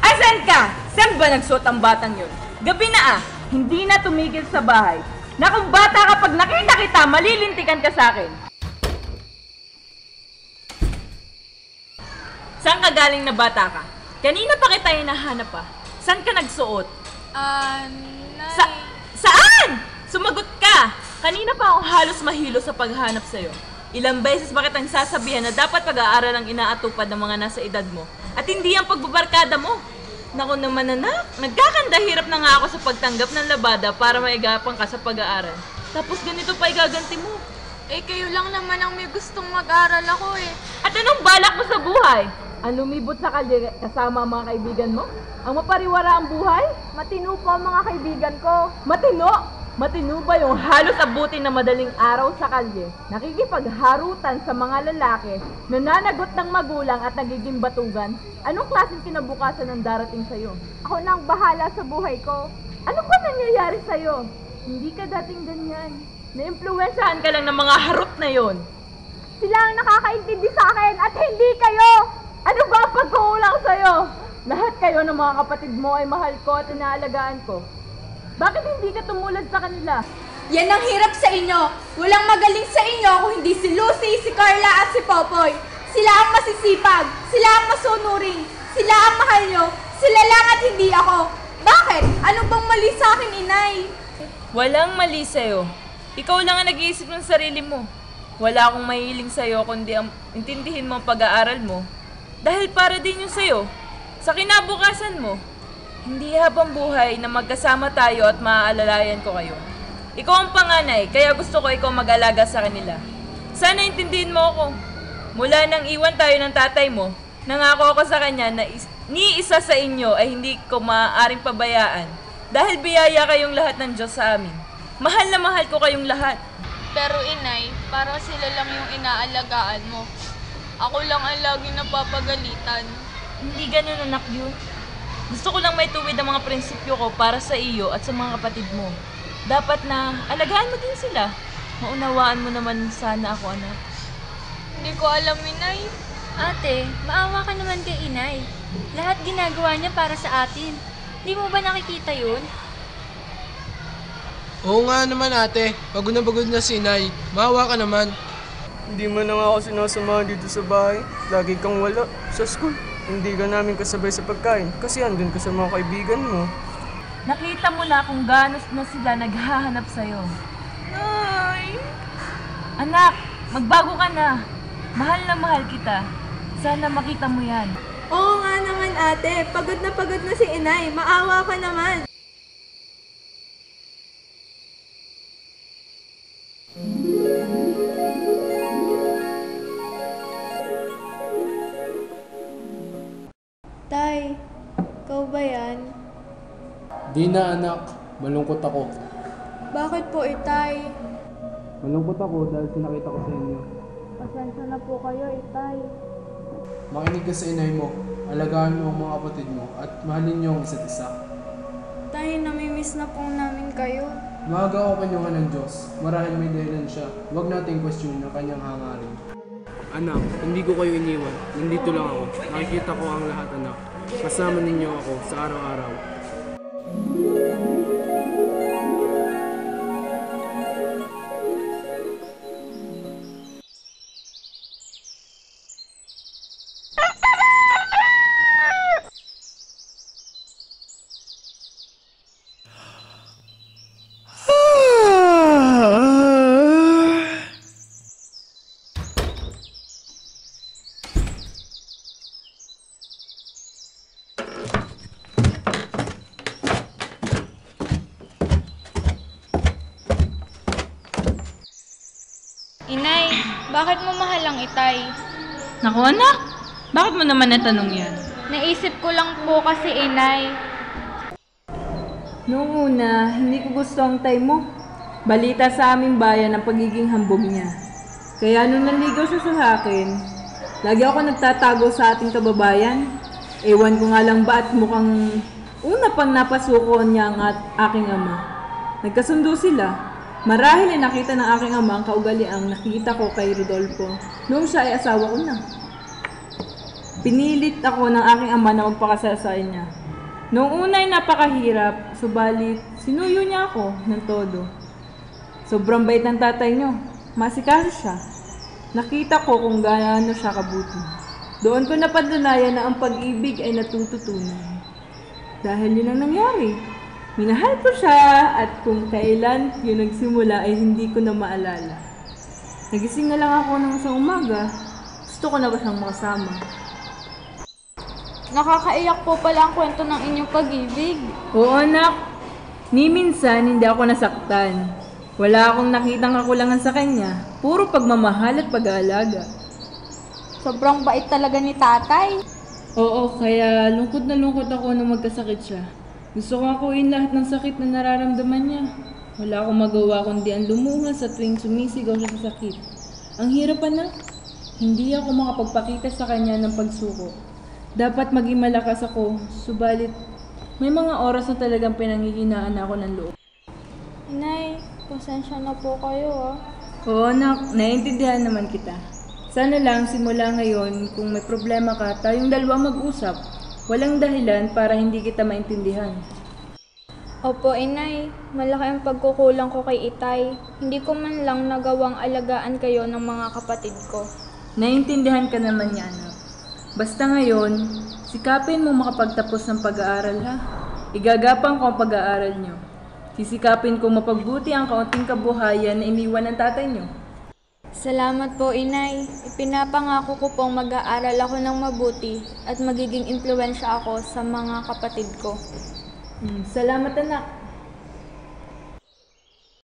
Asan ka? Saan ba nagsuot ang batang yun? Gabi na hindi na tumigil sa bahay. Na kung bata ka, pag nakita kita, malilintikan ka sa akin. Saan ka galing na bata ka? Kanina pa kita hinahanap pa. Saan ka nagsuot? Nay. Saan? Sumagot ka! Kanina pa akong halos mahilo sa paghanap sa'yo. Ilang beses ba kitang sasabihan na dapat pag-aaral ang inaatupad ng mga nasa edad mo at hindi ang pagbabarkada mo? Naku naman anak, nagkakandahirap na nga ako sa pagtanggap ng labada para maigapang ka sa pag-aaral. Tapos ganito pa igaganti mo. Eh kayo lang naman ang may gustong mag-aral ako eh. At anong balak mo sa buhay? Ang lumibot sa kalye kasama ang mga kaibigan mo? Ang mapariwara ang buhay? Matino po ang mga kaibigan ko. Matino? Matino ba yung halos abutin na madaling araw sa kalye? Nakikipagharutan sa mga lalaki, nananagot ng magulang at nagiging batugan? Anong klaseng kinabukasan ang darating sa'yo? Ako na ang bahala sa buhay ko. Ano ba nangyayari sa'yo? Hindi ka dating ganyan. Naimpluwensyahan ka lang ng mga harot na yon. Sila ang nakakaintindi sa akin at hindi kayo! Ano ba ang pagkukulang sa'yo? Lahat kayo ng mga kapatid mo ay mahal ko at inaalagaan ko. Bakit hindi ka tumulad sa kanila? Yan ang hirap sa inyo. Walang magaling sa inyo kung hindi si Lucy, si Carla at si Popoy. Sila ang masisipag, sila ang masunuring, sila ang mahal nyo, sila lang at hindi ako. Bakit? Ano bang mali sa akin, inay? Walang mali sa'yo. Ikaw lang ang nag-iisip ng sarili mo. Wala akong mahiling sa'yo kundi ang intindihin mo ang pag-aaral mo. Dahil para din yun sa'yo, sa kinabukasan mo. Hindi habang buhay na magkasama tayo at maaalalayan ko kayo. Ikaw ang panganay, kaya gusto ko ikaw mag-alaga sa kanila. Sana intindihin mo ako. Mula nang iwan tayo ng tatay mo, nangako ako sa kanya na ni isa sa inyo ay hindi ko maaaring pabayaan. Dahil biyaya kayong lahat ng Diyos sa amin. Mahal na mahal ko kayong lahat. Pero inay, para sila lang yung inaalagaan mo. Ako lang ang laging napapagalitan. Hindi ganun anak yun. Gusto ko lang may tuwid ang mga prinsipyo ko para sa iyo at sa mga kapatid mo. Dapat na alagaan mo din sila. Maunawaan mo naman sana ako, anak. Hindi ko alam, inay. Ate, maawa ka naman kay inay. Lahat ginagawa niya para sa atin. Hindi mo ba nakikita yun? Oo nga naman ate, pagod na si inay. Maawa ka naman. Hindi mo na nga ako sinasamahan dito sa bahay. Lagi kang wala sa school. Hindi ka namin kasabay sa pagkain kasi andun ka sa mga kaibigan mo. Nakita mo na kung gaano na sila naghahanap sa'yo. Ay! Anak, magbago ka na. Mahal na mahal kita. Sana makita mo yan. Oo nga naman ate, pagod na si inay. Maawa ka naman. Tay, ikaw ba yan? Di na anak, malungkot ako. Bakit po itay? Malungkot ako dahil sinakita ko sa inyo. Pasensya na po kayo itay. Makinig ka sa inay mo, alagaan mo ang mga kapatid mo at mahalin niyo ang isa't isa. Tay, namimiss na po namin kayo. Maaga ako kanyuhan ng Diyos, marahil may dahilan siya. Huwag nating question ang kanyang hangarin. Anak, hindi ko kayo iniwan. Nandito lang ako. Nakikita ko ang lahat, anak. Kasama ninyo ako sa araw-araw. Inay, bakit mo mahal ang itay? Naku anak, bakit mo naman natanong yan? Naisip ko lang po kasi inay. Noong una, hindi ko gusto ang tay mo. Balita sa aming bayan ang pagiging hambog niya. Kaya nung naligaw siya sa akin, lagi ako nagtatago sa ating kababayan. Ewan ko nga lang ba at mukhang una pang napasukoon niya ang aking ama. Nagkasundo sila. Marahil ay nakita ng aking ama ang kaugaliang nakita ko kay Rodolfo noong siya ay asawa ko na. Pinilit ako ng aking ama na magpakasal sa kanya. Noong una ay napakahirap, subalit sinuyo niya ako ng todo. Sobrang bait ng tatay niyo. Masikaso siya. Nakita ko kung gaano siya kabuti. Doon ko napatunayan na ang pag-ibig ay natututunan. Dahil yun ang nangyari. Minahal ko siya at kung kailan yun nagsimula ay hindi ko na maalala. Nagising na lang ako ng isang umaga. Gusto ko na ba siyang makasama? Nakakaiyak po pala ang kwento ng inyong pag-ibig. Oo anak, ni minsan hindi ako nasaktan. Wala akong nakitang kakulangan sa kanya. Puro pagmamahal at pag-aalaga. Sobrang bait talaga ni tatay. Oo, kaya lungkot na lungkot ako nung magkasakit siya. Gusto ko akuin lahat ng sakit na nararamdaman niya. Wala akong magawa kundi ang lumuha sa tuwing sumisigaw siya sa sakit. Ang hirap anak, hindi ako makapagpakita sa kanya ng pagsuko. Dapat maging malakas ako, subalit may mga oras na talagang pinanghihinaan ako ng loob. Inay, pasensya na po kayo Oo anak, naiintindihan naman kita. Sana lang simula ngayon, kung may problema ka, tayong dalawa mag-usap. Walang dahilan para hindi kita maintindihan. Opo, inay. Malaki ang pagkukulang ko kay itay. Hindi ko man lang nagawang alagaan kayo ng mga kapatid ko. Naiintindihan ka naman niya anak. Basta ngayon, sikapin mo makapagtapos ng pag-aaral ha. Igagapang ko ang pag-aaral nyo. Sisikapin kong mapagbuti ang kaunting kabuhayan na iniwan ng tatay nyo. Salamat po, inay. Ipinapangako ko pong mag-aaral ako ng mabuti at magiging impluwensya ako sa mga kapatid ko. Salamat anak.